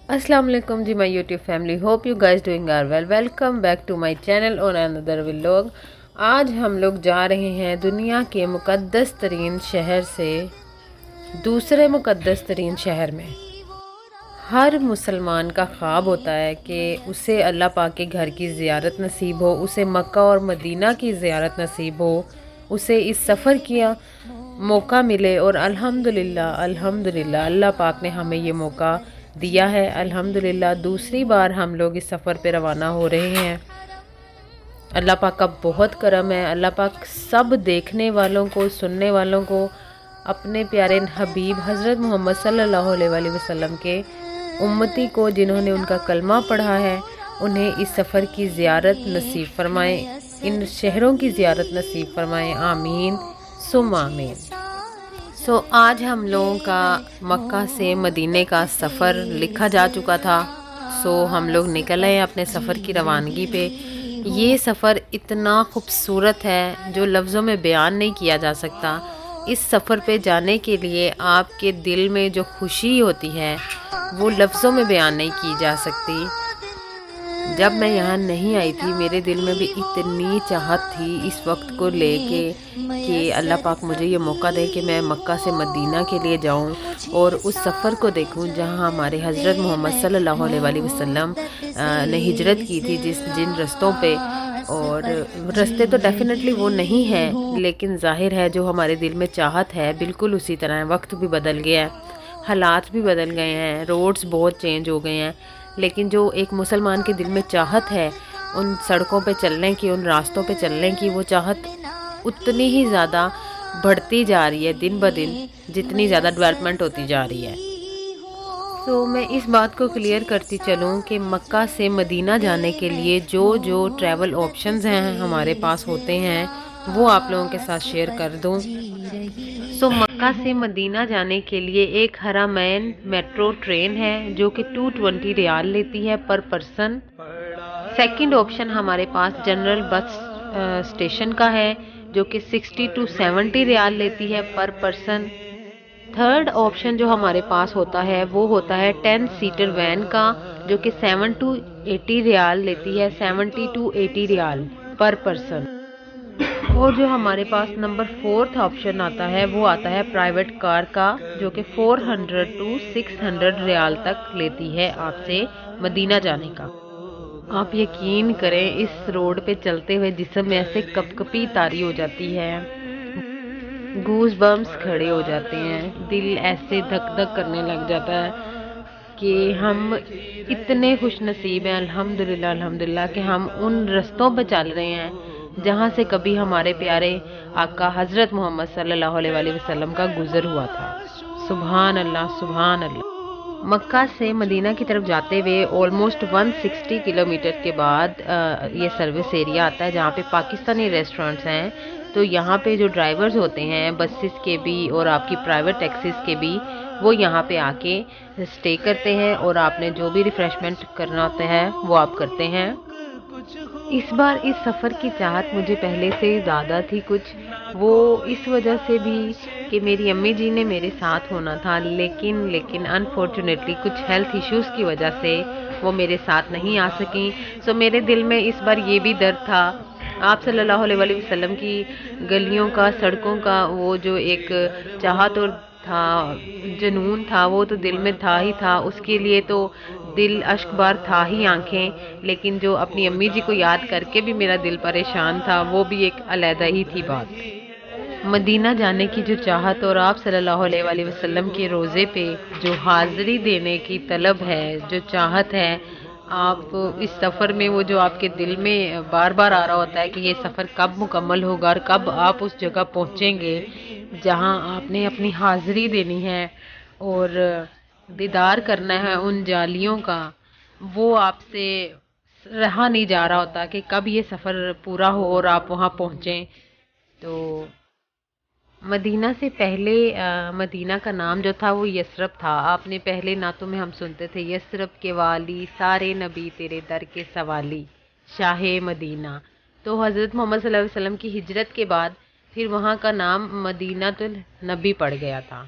अस्सलाम वालेकुम जी my YouTube family, hope you guys doing are well. Welcome back to my channel और another vlog. आज हम लोग जा रहे हैं दुनिया के मुक़द्दस तरीन शहर से दूसरे मुक़द्दस तरीन शहर में। हर मुसलमान का ख्वाब होता है कि उसे अल्लाह पाक के घर की ज़ियारत नसीब हो, उसे मक्का और मदीना की ज़ियारत नसीब हो, उसे इस सफ़र किया मौका मिले। और अल्हम्दुलिल्लाह अल्लाह पाक ने हमें ये मौका दिया है। अल्हम्दुलिल्लाह दूसरी बार हम लोग इस सफ़र पे रवाना हो रहे हैं। अल्लाह पाक का बहुत करम है। अल्लाह पाक सब देखने वालों को, सुनने वालों को अपने प्यारे हबीब हज़रत मोहम्मद सल्लल्लाहु अलैहि वसल्लम के उम्मती को, जिन्होंने उनका कलमा पढ़ा है, उन्हें इस सफ़र की ज़ियारत नसीब फरमाएँ, इन शहरों की ज़ियारत नसीब फरमाएँ। आमीन सुम आमीन। आज हम लोगों का मक्का से मदीने का सफ़र लिखा जा चुका था। हम लोग निकल आए अपने सफ़र की रवानगी पे। ये सफ़र इतना खूबसूरत है जो लफ्ज़ों में बयान नहीं किया जा सकता। इस सफ़र पे जाने के लिए आपके दिल में जो खुशी होती है वो लफ्ज़ों में बयान नहीं की जा सकती। जब मैं यहाँ नहीं आई थी, मेरे दिल में भी इतनी चाहत थी इस वक्त को लेके कि अल्लाह पाक मुझे ये मौका दे कि मैं मक्का से मदीना के लिए जाऊँ और उस सफ़र को देखूँ जहाँ हमारे हज़रत मोहम्मद सल्लल्लाहु अलैहि वसल्लम ने हिजरत की थी, जिन रस्तों पे। और रास्ते तो डेफिनेटली वो नहीं है, लेकिन ज़ाहिर है जो हमारे दिल में चाहत है बिल्कुल उसी तरह है। वक्त भी बदल गया है, हालात भी बदल गए हैं, रोड्स बहुत चेंज हो गए हैं, लेकिन जो एक मुसलमान के दिल में चाहत है उन सड़कों पे चलने की, उन रास्तों पे चलने की, वो चाहत उतनी ही ज़्यादा बढ़ती जा रही है दिन ब दिन, जितनी ज़्यादा डेवलपमेंट होती जा रही है। मैं इस बात को क्लियर करती चलूँ कि मक्का से मदीना जाने के लिए जो जो ट्रैवल ऑप्शंस हैं हमारे पास होते हैं वो आप लोगों के साथ शेयर कर दूँ। मक्का से मदीना जाने के लिए एक हरामैन मेट्रो ट्रेन है जो कि 220 रियाल लेती है पर पर्सन। सेकंड ऑप्शन हमारे पास जनरल बस स्टेशन का है जो कि 60 टू 70 रियाल लेती है पर पर्सन। थर्ड ऑप्शन जो हमारे पास होता है वो होता है 10 सीटर वैन का जो कि 7 टू 80 रियाल लेती है, 70 टू 80 रियाल पर पर्सन। और जो हमारे पास नंबर फोर्थ ऑप्शन आता है वो आता है प्राइवेट कार का जो कि 400 टू 600 रियाल तक लेती है आपसे मदीना जाने का। आप यकीन करें इस रोड पे चलते हुए जिस्म में ऐसे कपकपी तारी हो जाती है, गूज बम्स खड़े हो जाते हैं, दिल ऐसे धक धक करने लग जाता है कि हम इतने खुश नसीब हैं अल्हम्दुलिल्लाह अल्हम्दुलिल्लाह कि हम उन रस्तों पर चल रहे हैं जहाँ से कभी हमारे प्यारे आका हज़रत मोहम्मद सल्लल्लाहु अलैहि वसल्लम का गुज़र हुआ था। सुभान अल्लाह सुभान अल्लाह। मक्का से मदीना की तरफ जाते हुए ऑलमोस्ट 160 किलोमीटर के बाद ये सर्विस एरिया आता है जहाँ पे पाकिस्तानी रेस्टोरेंट्स हैं। तो यहाँ पे जो ड्राइवर्स होते हैं बसेस के भी और आपकी प्राइवेट टैक्सीज के भी, वो यहाँ पे आके स्टे करते हैं और आपने जो भी रिफ़्रेशमेंट करना होता है वो आप करते हैं। इस बार इस सफ़र की चाहत मुझे पहले से ज़्यादा थी कुछ, वो इस वजह से भी कि मेरी अम्मी जी ने मेरे साथ होना था, लेकिन अनफॉर्चुनेटली कुछ हेल्थ इश्यूज़ की वजह से वो मेरे साथ नहीं आ सकें। मेरे दिल में इस बार ये भी दर्द था। आप सल्लल्लाहु अलैहि वसल्लम की गलियों का, सड़कों का वो जो एक चाहत और था, जुनून था, वो तो दिल में था ही था। उसके लिए तो दिल अश्कबार था ही आंखें, लेकिन जो अपनी अम्मी जी को याद करके भी मेरा दिल परेशान था वो भी एक अलहदा ही थी बात। मदीना जाने की जो चाहत और आप सल्लल्लाहु अलैहि वसल्लम के रोज़े पे जो हाज़िरी देने की तलब है, जो चाहत है, आप इस सफ़र में वो जो आपके दिल में बार बार आ रहा होता है कि ये सफ़र कब मुकम्मल होगा और कब आप उस जगह पहुँचेंगे जहाँ आपने अपनी हाज़िरी देनी है और दीदार करना है उन जालियों का, वो आपसे रहा नहीं जा रहा होता कि कब ये सफ़र पूरा हो और आप वहाँ पहुँचें। तो मदीना से पहले मदीना का नाम जो था वो यसरब था। आपने पहले नातों में हम सुनते थे यसरब के वाली, सारे नबी तेरे दर के सवाली, शाहे मदीना। तो हज़रत मोहम्मद सल्लल्लाहु अलैहि वसल्लम की हिजरत के बाद फिर वहाँ का नाम मदीनातुल नबी पड़ गया था।